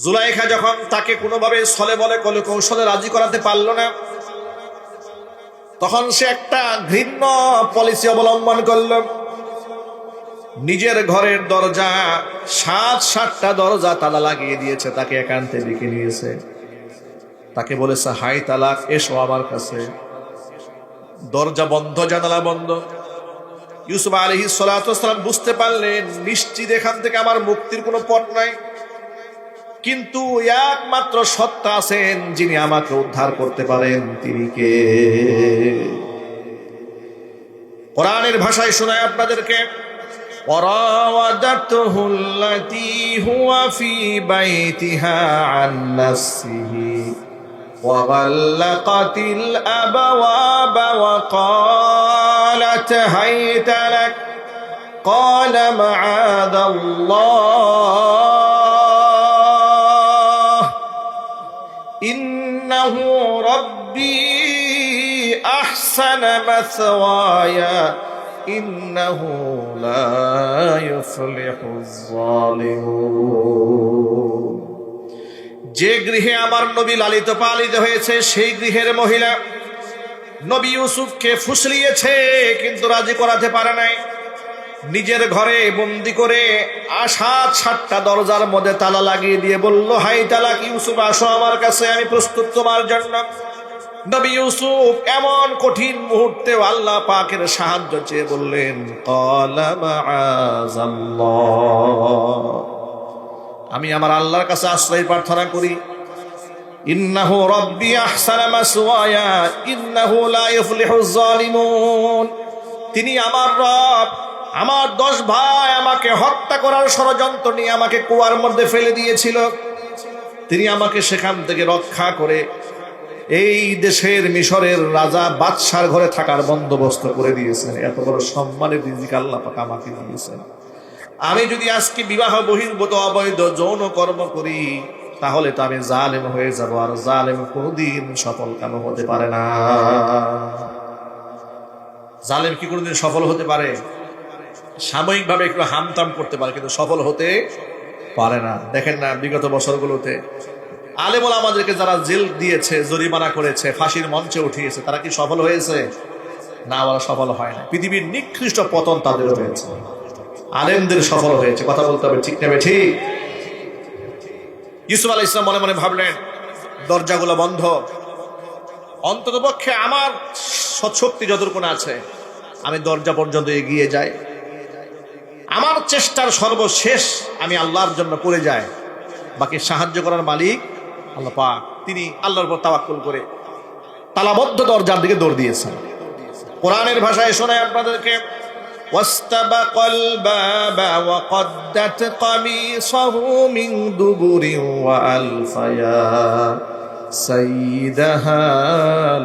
জুলাইখা যখন তাকে কোনোভাবে ছলে বলে কলে কৌশলে রাজি করাতে পারল না, তখন সে একটা ঘৃণ্য পলিসি অবলম্বন করল। নিজের ঘরের দরজা 7টা দরজা তালা লাগিয়ে দিয়েছে, তাকে একান্তে ডেকে নিয়েছে, তাকে বলেছে হাই তালাক, এসো আমার কাছে। দরজা বন্ধ, জানালা বন্ধ। ইউসুফ আলাইহিস সালাতু ওয়াস সালাম বুঝতে পারলেন নিশ্চিত এখান থেকে আমার মুক্তির কোনো পথ নাই, কিন্তু একমাত্র সত্তা আছেন যিনি আমাকে উদ্ধার করতে পারেন, তিনি কে? কোরআনের ভাষায় শোনায় আপনাদেরকে, ওয়ারাওয়াদাতুহু আল্লাতী হুয়া ফী বাইতিহা আন নাফসিহি ওয়া গাল্লাকাতিল আবওয়াবা ওয়া ক্বালাত হাইতা লাক ক্বালা মাআযাল্লাহ ইন্নাহু রাব্বী আহসানা মাসওয়ায়া ইন্নাহু লা ইউফলিহুজ যালিমুন। যে গৃহে আমার নবী লালিত পালিত হয়েছে সেই গৃহের মহিলা নবী ইউসুফকে ফুসলিয়েছে, কিন্তু রাজি করাতে পারে নাই। নিজের ঘরে বন্দি করে 7টা দরজার মধ্যে তালা লাগিয়ে দিয়ে বলল, হাই তালাক, ইউসুফ আসো আমার কাছে, আমি প্রস্তুত তোমার জন্য। নবী ইউসুফ এমন কঠিন মুহূর্তে আল্লাহ পাকের সাহায্য চেয়ে বললেন, ক্বালা মাআযাল্লাহ, আমি আমার আল্লাহর কাছে আশ্রয় প্রার্থনা করি। ইন্নাহু রাব্বী আহসানা মাসওয়ায়া ইন্নাহু লা ইউফলিহুজ যালিমুন। তিনি আমার রব। আমার 10 ভাই আমাকে হত্যা করার ষড়যন্ত্র নিয়ে আমাকে কুয়ার মধ্যে ফেলে দিয়েছিল, তিনি আমাকে সেখান থেকে রক্ষা করে এই দেশের মিশরের রাজা বাদশার ঘরে থাকার বন্দোবস্ত করে দিয়েছেন। এত বড় সম্মানের রিজিক আল্লাহ পাক আমাকে দিয়েছেন। আমি যদি আজকে বিবাহ বহির্ভূত অবৈধ যৌন কর্ম করি তাহলে তো আমি জালেম হয়ে যাব, আর জালেম কোনোদিন সফল কাম হতে পারে না। জালেম কি কোনোদিন সফল হতে পারে? সাময়িকভাবে একটু হামতাম করতে পারে, কিন্তু সফল হতে পারে না। দেখেন না বিগত বছরগুলোতে আলেমুল আমাদেরকে যারা জেল দিয়েছে, জরিমানা করেছে, ফাঁসির মঞ্চে উঠিয়েছে, তারা কি সফল হয়েছে? না, ওরা সফল হয় না। পৃথিবীর নিকৃষ্ট পতন তাদের হয়েছে, আলেমদের সফল হয়েছে। কথা বলতে হবে, ঠিক নেবে ঠিক। ইউসুফ আলাইহিস সালাম মনে মনে ভাবলেন, দরজাগুলো বন্ধ, অন্তত পক্ষে আমার সৎশক্তি যতটুকু আছে আমি দরজা পর্যন্ত এগিয়ে যাই, আমার চেষ্টার সর্বশেষ আমি আল্লাহর জন্য করে যাই, বাকি সাহায্য করার মালিক আল্লাহ পাক। তিনি আল্লাহর উপর তাওয়াক্কুল করে তালাবদ্ধ দরজার দিকে দৌড় দিয়েছেন। কোরআনের ভাষায় শোনায় আপনাদেরকে, ওয়াস্তাবাকাল বাবা ওয়া কদ্দাত কামিসাহু মিন দুবুরিন ওয়া আলফায়া সাইয়্যিদাহা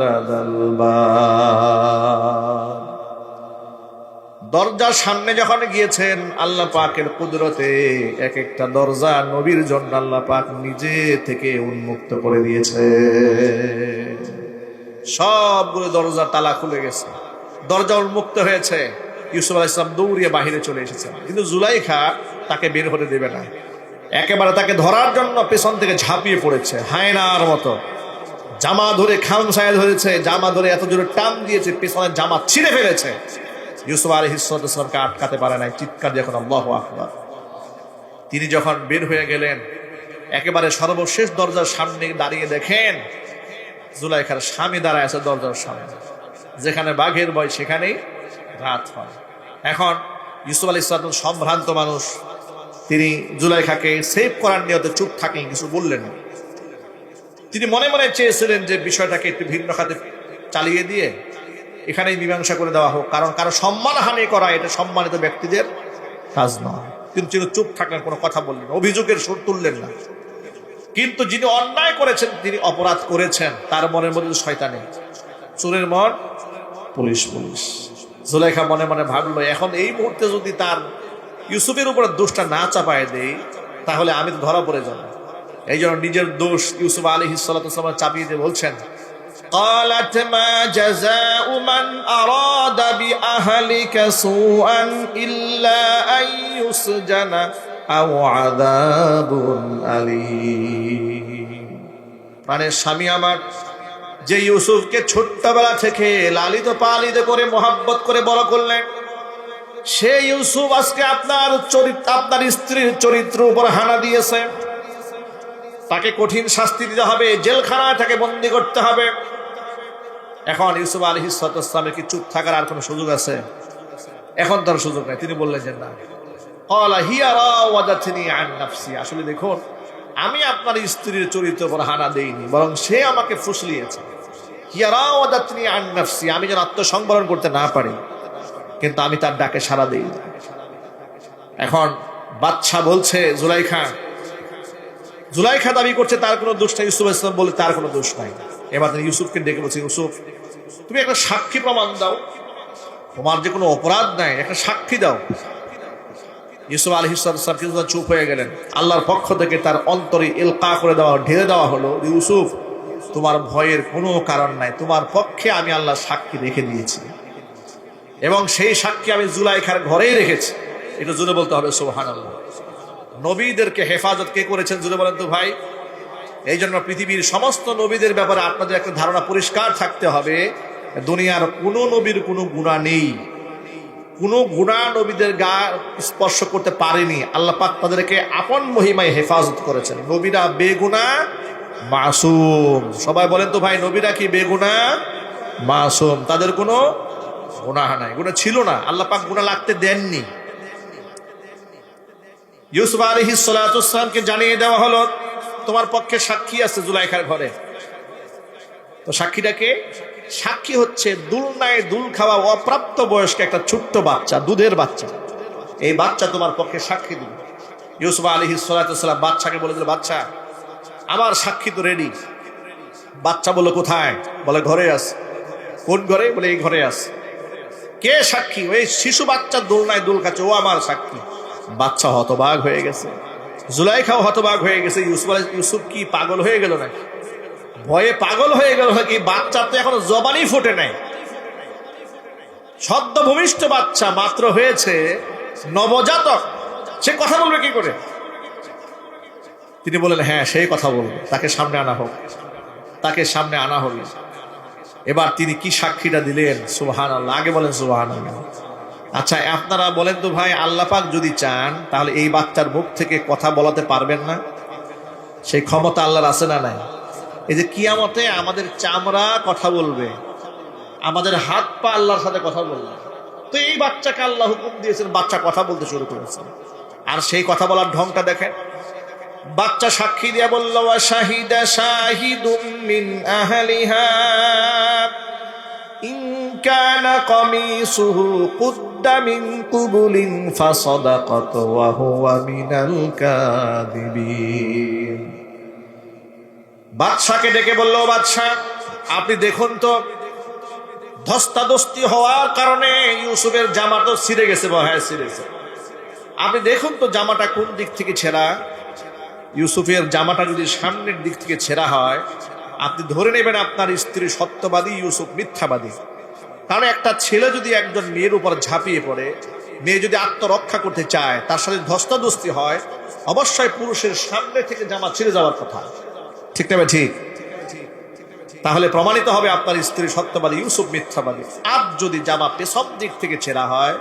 লাদাল বাব। দরজার সামনে যখন গিয়েছেন আল্লাহ পাকের কুদরতে এক একটা দরজা নবীর জন্য আল্লাহ পাক নিজে থেকে উন্মুক্ত করে দিয়েছে। সবগুলো দরজা তালা খুলে গেছে, দরজা উন্মুক্ত হয়েছে। ইউসুফ আলাইহিস সালাম দৌড়িয়ে বাহিরে চলে এসেছেন, কিন্তু জুলাইখা তাকে বের হতে দেবে না। একেবারে তাকে ধরার জন্য পেছন থেকে ঝাঁপিয়ে পড়েছে হায়নার মতো। জামা ধরে খামসায় ধরেছে, জামা ধরে এত জোরে টান দিয়েছে, পেছনের জামা ছিঁড়ে ফেলেছে। ইউসুফ আলাইহিস সালামকে আটকাতে পারে নাই, চিৎকার যখন আল্লাহু আকবার। তিনি যখন বের হয়ে গেলেন, একেবারে সর্বশেষ দরজার সামনে দাঁড়িয়ে দেখেন জুলাইখার স্বামী দাঁড়ায় আছে দরজার সামনে। যেখানে বাঘের ভয় সেখানেই রাত হয়। এখন ইউসুফ আলাইহিস সালাম সম্ভ্রান্ত মানুষ, তিনি জুলাইখাকে সেভ করার নিয়তে চুপ থাকলেন, কিছু বললেন না। তিনি মনে মনে চেয়েছিলেন যে বিষয়টাকে একটু ভিন্ন খাতে চালিয়ে দিয়ে এখানেই মীমাংসা করে দেওয়া হোক, কারণ কারো সম্মানহানি করা এটা সম্মানিত ব্যক্তিদের কাজ নয়। কিন্তু তিনি চুপ থাকলেন, কোনো কথা বললেন না, অভিযোগের সুর তুললেন না। কিন্তু যিনি অন্যায় করেছেন, তিনি অপরাধ করেছেন, তার মনের মধ্যে শয়তানি, চোরের মন পুলিশ পুলিশ। জুলাইখা মনে মনে ভাবলো, এখন এই মুহূর্তে যদি তার ইউসুফের উপরে দোষটা না চাপায় দেই তাহলে আমি তো ধরা পড়ে যাব। এই জন্য নিজের দোষ ইউসুফ আলাইহিস সালাম চাপিয়ে দিয়ে বলছেন, قالت ما جزاء من أراد بأهلك سوءا إلا أن يسجن আও আযাবুন আলীম। প্রাণের স্বামী আমার, যে ইউসুফকে ছোট্টবেলা থেকে লালিত পালিত করে মোহাব্বত করে বড় করলেন, সে ইউসুফ আজকে আপনার স্ত্রীর চরিত্র উপর হানা দিয়েছে। তাকে কঠিন শাস্তি দিতে হবে, জেলখানায় তাকে বন্দী করতে হবে। এখন ইউসুফ আলাইহিস সালামের কি চুপ থাকার আর কোনো সুযোগ আছে? এখন তার সুযোগ নাই। তিনি বললেন যে না, ক্বালা হিয়া রাওয়াদাতনি আন নাফসি। আসলে দেখুন, আমি আপনার স্ত্রীর চরিত্র উপর হানা দেইনি, বরং সে আমাকে ফুসলিয়েছে। হিয়া রাওয়াদাতনি আন নাফসি, আমি যেন আত্মসংবরণ করতে না পারি, কিন্তু আমি তার ডাকে সাড়া দেই। এখন বাদশা বলছে জুলাইখা দাবি করছে তার কোনো দোষ নাই, ইউসুফ আলাইহিস সালাম বলে তার কোনো দোষ নাই। এবার তিনি ইউসুফকে ডেকে বলছে, ইউসুফ তুমি একটা সাক্ষী প্রমাণ দাও, তোমার যে কোনো অপরাধ নাই, একটা সাক্ষী দাও। ইউসুফ আলাইহিস সালাম কিন্তু চুপ হয়ে গেলেন। আল্লাহর পক্ষ থেকে তার অন্তরে ইলকা করে দেওয়া, ঢেলে দেওয়া হলো, ইউসুফ তোমার ভয়ের কোনো কারণ নাই, তোমার পক্ষে আমি আল্লাহ সাক্ষী রেখে দিয়েছি, এবং সেই সাক্ষী আমি জুলাইখার ঘরেই রেখেছি। এটা জুড়ে বলতে হবে সুবহানাল্লাহ। নবীদেরকে হেফাজত কে করেছেন জুড়ে বলেন তো ভাই? এই জন্য পৃথিবীর সমস্ত নবীদের ব্যাপারে আপনাদের একটা ধারণা পরিষ্কার থাকতে হবে, দুনিয়ার কোনো নবীর কোনো গুনাহ নেই, কোনো গুনাহ নবীদের গা স্পর্শ করতে পারেনি। আল্লাহ পাক তাদেরকে আপন মহিমায় হেফাজত করেছেন। নবীরা বেগুনাহ মাসুম। সবাই বলেন তো ভাই, নবীরা কি বেগুনাহ মাসুম? তাদের কোনো গুনাহ নাই, গুনাহ ছিল না, আল্লাহ পাক গুনাহ লাগতে দেননি। ইউসুফ আলাইহিস সালামকে জানিয়ে দেওয়া হলো তোমার পক্ষে সাক্ষী আছে জুলাইখার ঘরে। তো সাক্ষীটাকে, সাক্ষী হচ্ছে দুলনায় দুল খাওয়া অপ্রাপ্ত বয়স্ক একটা ছোট্ট বাচ্চা, দুধের বাচ্চা। এই বাচ্চা তোমার পক্ষে সাক্ষী দিবে। ইউসুফ আলাইহিস সালাম বাচ্চাকে বলে দিল, বাচ্চা আমার সাক্ষী তো রেডি। বাচ্চা বলল কোথায়? বলে ঘরে আছে। কোন ঘরে? বলে এই ঘরে আছে। কে সাক্ষী? ওই শিশু বাচ্চা দোলনায় দুল খাচ্ছে, ও আমার সাক্ষী। বাচ্চা হতবাক হয়ে গেছে, জুলাইখাও হতবাক হয়ে গেছে। ইউসুফ কি পাগল হয়ে গেল নাকি? ভয়ে পাগল হয়ে গেল নাকি? বাচ্চার তো এখনো জবানই ফোটে নাই, সদ্য ভূমিষ্ঠ বাচ্চা, মাত্র হয়েছে নবজাতক, সে কথা বলবে কি করে? তিনি বললেন হ্যাঁ, সেই কথা বলবে, তাকে সামনে আনা হোক। তাকে সামনে আনা হলো। এবার তিনি কি সাক্ষীটা দিলেন? সুবহানাল্লাহ। আগে বলেন সুবহানাল্লাহ। আচ্ছা আপনারা বলেন তো ভাই, আল্লাহ পাক যদি চান তাহলে এই বাচ্চার মুখ থেকে কথা বলাতে পারবেন না? সেই ক্ষমতা আল্লাহর আছে না নাই? এই যে কিয়ামতে আমাদের চামড়া কথা বলবে, আমাদের হাত পা আল্লাহর সাথে কথা বলবে। তো এই বাচ্চাকে আল্লাহ হুকুম দিয়েছেন, বাচ্চা কথা বলতে শুরু করেছে। আর সেই কথা বলার ঢংটা দেখেন। বাচ্চা সাক্ষী দিয়া বলল, ওয়া শাহিদা শাহিদুম মিন আহলিহা ইন কানা কামিসুহু কুদ্দা মিন কুবুলিন ফাসাদাকাত ওয়া হুয়া মিনাল কাযিবিন। বাদশাকে ডেকে বলল, বাদশা আপনি দেখুন তো, ধস্তাধস্তি হওয়ার কারণে ইউসুফের জামা তো ছিঁড়ে গেছে, হ্যাঁ ছিঁড়েছে। আপনি দেখুন তো জামাটা কোন দিক থেকে ছেঁড়া। ইউসুফের জামাটা যদি সামনের দিক থেকে ছেঁড়া হয়, আপনি ধরে নেবেন আপনার স্ত্রী সত্যবাদী, ইউসুফ মিথ্যাবাদী। কারণ একটা ছেলে যদি একজন মেয়ের উপর ঝাঁপিয়ে পড়ে, মেয়ে যদি আত্মরক্ষা করতে চায়, তার সাথে ধস্তাধস্তি হয়, অবশ্যই পুরুষের সামনে থেকে জামা ছিঁড়ে যাওয়ার কথা, ঠিক না? ঠিক। তাহলে প্রমাণিত হবে আপনার স্ত্রী সত্যবাদী, ইউসুফ মিথ্যাবাদী। আর যদি জামা পেছন দিক থেকে ছেঁড়া হয়,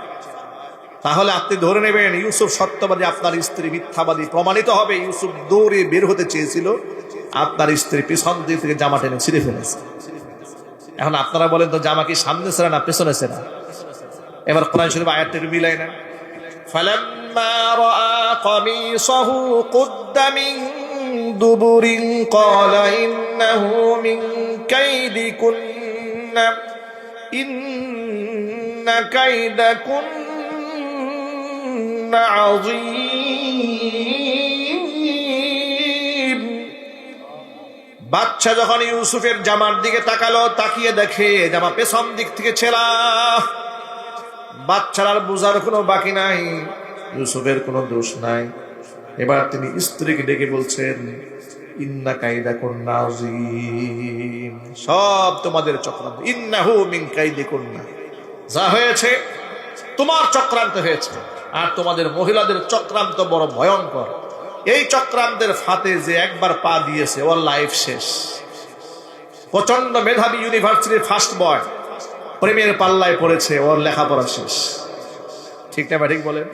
তাহলে আপনি ধরে নেবেন ইউসুফ সত্যবাদী, আপনার স্ত্রী মিথ্যাবাদী। প্রমাণিত হবে ইউসুফ দৌড়ে বের হতে চেয়েছিল, আপনার স্ত্রী পেছন দিক থেকে জামা টেনে ছিঁড়ে ফেলেছে। এখন আপনারা বলেন তো, জামা কি সামনে ছেঁড়া না পেছনে ছেঁড়া? এবার কোরআন শরীফ আয়াতটা একটু মিলাই না। ফালাম্মা রাআ কামিসাহু কুদ্দা মিন দুবুরিন ক্বালা ইন্নাহু মিন কাইদিকুন্না ইন্না কাইদাকুন্না আযীম। বাচ্চা যখন ইউসুফের জামার দিকে তাকালো, তাকিয়ে দেখে জামা পেছন দিক থেকে ছেঁড়া। বাচ্চার আর বোঝার কোনো বাকি নাই, ইউসুফের কোনো দোষ নাই। এবার তিনি স্ত্রীকে ডেকে বলছেন, ইন্না কাইদাকুন্না আযীম, সব তোমাদের চক্রান্ত। ইন্নাহু মিন কাইদিকুন্না, যা হয়েছে তোমার চক্রান্ত হয়েছে। আর তোমাদের মহিলাদের চক্রান্ত বড় ভয়ঙ্কর। এই চক্রান্তের ফাঁদে যে একবার পা দিয়েছে ওর লাইফ শেষ। প্রচন্ড মেধাবী ইউনিভার্সিটির ফার্স্ট বয় প্রেমের পাল্লায় পড়েছে, ওর লেখাপড়া শেষ। ঠিক না ঠিক বলেন?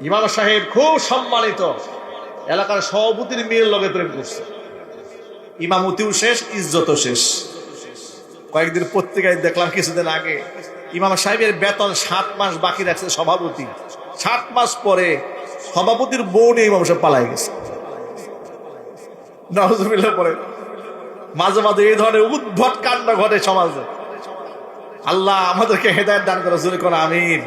ইমাম সাহেব খুব সম্মানিত, এলাকার সভাপতির মেয়ের লগে প্রেম করছে, ইমামতিও শেষ, ইজ্জতও শেষ। কয়েকদিন পত্রিকায় দেখলাম কিছুদিন আগে ইমাম সাহেবের বেতন 7 মাস বাকি রাখছে সভাপতি। 7 মাস পরে সভাপতির বউ নিয়ে ইমাম সাহেব পালাই গেছে। নাউজুবিল্লাহ পরে মাঝে মাঝে এই ধরনের উদ্ভট কাণ্ড ঘটে সমাজে। আল্লাহ আমাদেরকে হেদায়েত দান করে, জোরে করে আমিন।